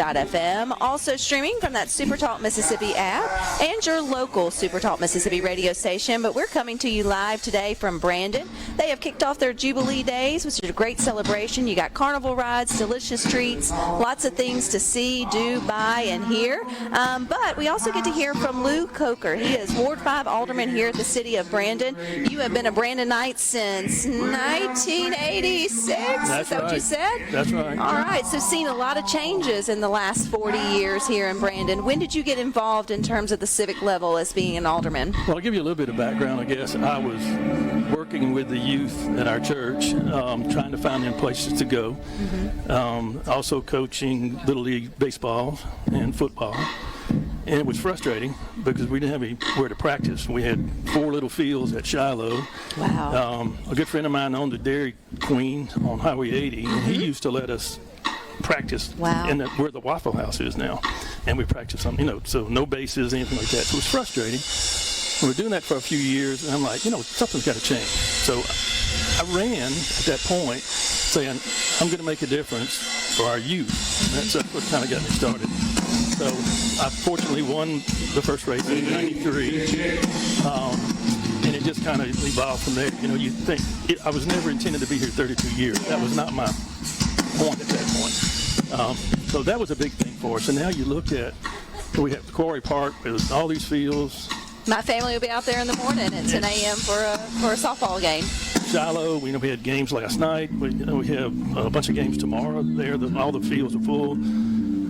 FM, also streaming from that SuperTalk Mississippi app and your local SuperTalk Mississippi radio station. But we're coming to you live today from Brandon. They have kicked off their Jubilee Days, which is a great celebration. You got carnival rides, delicious treats, lots of things to see, do, buy, and hear. But we also get to hear from Lu Coker. He is Ward 5 Alderman here at the city of Brandon. You have been a Brandonite since 1986. That's is that right. What you said? That's right. All right, so seen a lot of changes in the last 40 years here in Brandon. When did you get involved in terms of the civic level as being an alderman? Well, I'll give you a little bit of background, I guess. I was working with the youth at our church, trying to find them places to go. Also coaching Little League baseball and football. And it was frustrating because we didn't have anywhere to practice. We had 4 little fields at Shiloh. Wow. A good friend of mine owned the Dairy Queen on Highway 80, and he used to let us practice where the Waffle House is now. And we practiced something, so no bases, anything like that. So it was frustrating. We were doing that for a few years, and I'm like, something's got to change. So I ran at that point saying, I'm going to make a difference for our youth. And that's what kind of got me started. So I fortunately won the first race in '93, and it just kind of evolved from there. You think I was never intended to be here 32 years. That was not my point at that point. So that was a big thing for us. And now you look at, we have Quarry Park with all these fields. My family will be out there in the morning at 10 a.m. for a softball game. Shiloh, we had games last night. We have a bunch of games tomorrow there. All the fields are full.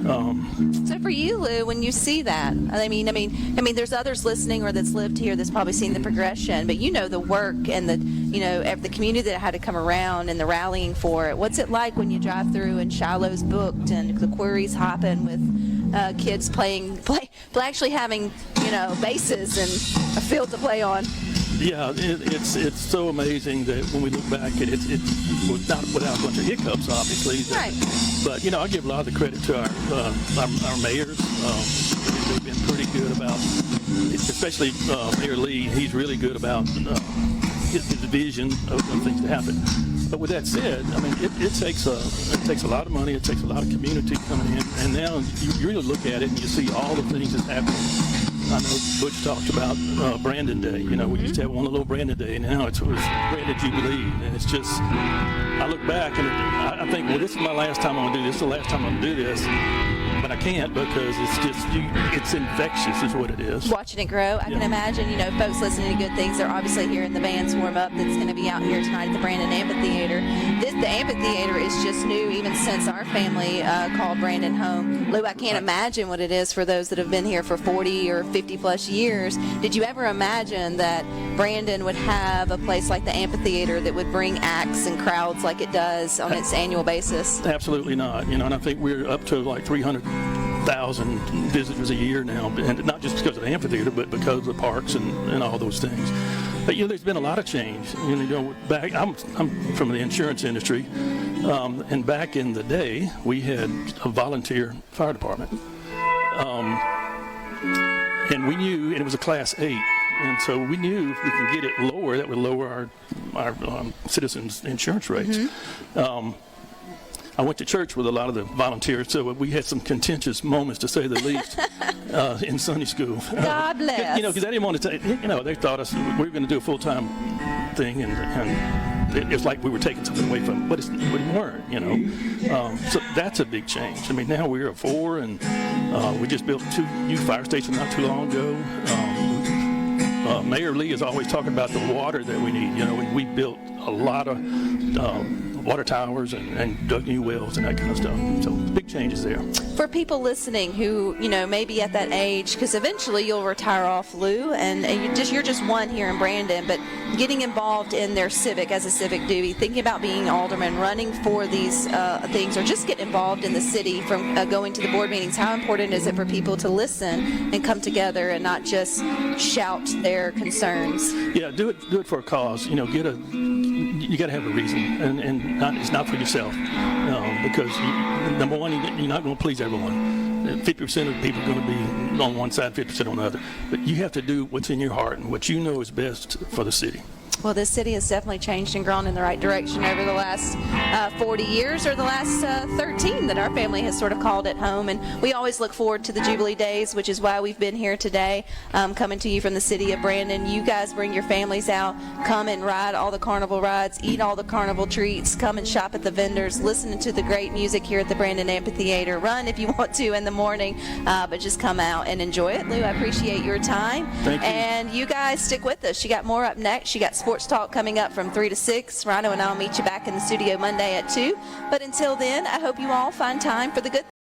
So for you, Lou, when you see that, I mean, there's others listening or that's lived here that's probably seen the progression, but the work and the community that had to come around and the rallying for it. What's it like when you drive through and Shiloh's booked and the quarries hopping with kids actually having bases and a field to play on? Yeah, it's so amazing that when we look back, it was not without a bunch of hiccups, obviously. Right. But I give a lot of the credit to our mayors. They've been pretty good about, especially Mayor Lee. He's really good about his vision of things to happen. But with that said, it takes a lot of money. It takes a lot of community coming in, and now you really look at it and you see all the things that's happening. I know Butch talked about Brandon Day. We used to have one little Brandon Day, and now it was Brandon Jubilee. And it's just, I look back and I think, well, this is my last time I'm going to do this. This is the last time I'm going to do this. But I can't because it's infectious is what it is. Watching it grow, I can imagine, folks listening to good things. They're obviously hearing the band's warm up that's going to be out here tonight at the Brandon Amphitheater. The amphitheater is just new even since our family called Brandon home. Lou, I can't imagine what it is for those that have been here for 40 or 50 plus years. Did you ever imagine that Brandon would have a place like the amphitheater that would bring acts and crowds like it does on its annual basis? Absolutely not. And I think we're up to like 300,000 visitors a year now, and not just because of the amphitheater, but because of the parks and all those things. But there's been a lot of change. Back I'm from the insurance industry, and back in the day we had a volunteer fire department, and we knew, and it was a Class 8, and so we knew if we can get it lower, that would lower our citizens' insurance rates. I went to church with a lot of the volunteers, so we had some contentious moments, to say the least, in Sunday school. God bless. Because I didn't want to take, they thought us we were going to do a full-time thing, and it was like we were taking something away from them, but we weren't, So that's a big change. Now we're at 4, and we just built 2 new fire stations not too long ago. Mayor Lee is always talking about the water that we need. We built a lot of water towers and dug new wells and that kind of stuff. So big changes there. For people listening who, may be at that age, because eventually you'll retire off, Lou, and you're just one here in Brandon, but getting involved in their civic as a civic duty, thinking about being alderman, running for these things, or just get involved in the city from going to the board meetings, how important is it for people to listen and come together and not just shout their concerns? Yeah, do it for a cause. You got to have a reason, and it's not for yourself, because number one, you're not going to please everyone. 50% of the people are going to be on one side, 50% on the other. But you have to do what's in your heart and what you know is best for the city. Well, this city has definitely changed and grown in the right direction over the last 40 years, or the last 13 that our family has sort of called it home. And we always look forward to the Jubilee Days, which is why we've been here today, coming to you from the city of Brandon. You guys bring your families out, come and ride all the carnival rides, eat all the carnival treats, come and shop at the vendors, listen to the great music here at the Brandon Amphitheater. Run if you want to in the morning, but just come out and enjoy it. Lou, I appreciate your time. Thank you. And you guys stick with us. You got more up next. You got Sports Talk coming up from 3 to 6. Rhino and I'll meet you back in the studio Monday at 2. But until then, I hope you all find time for the good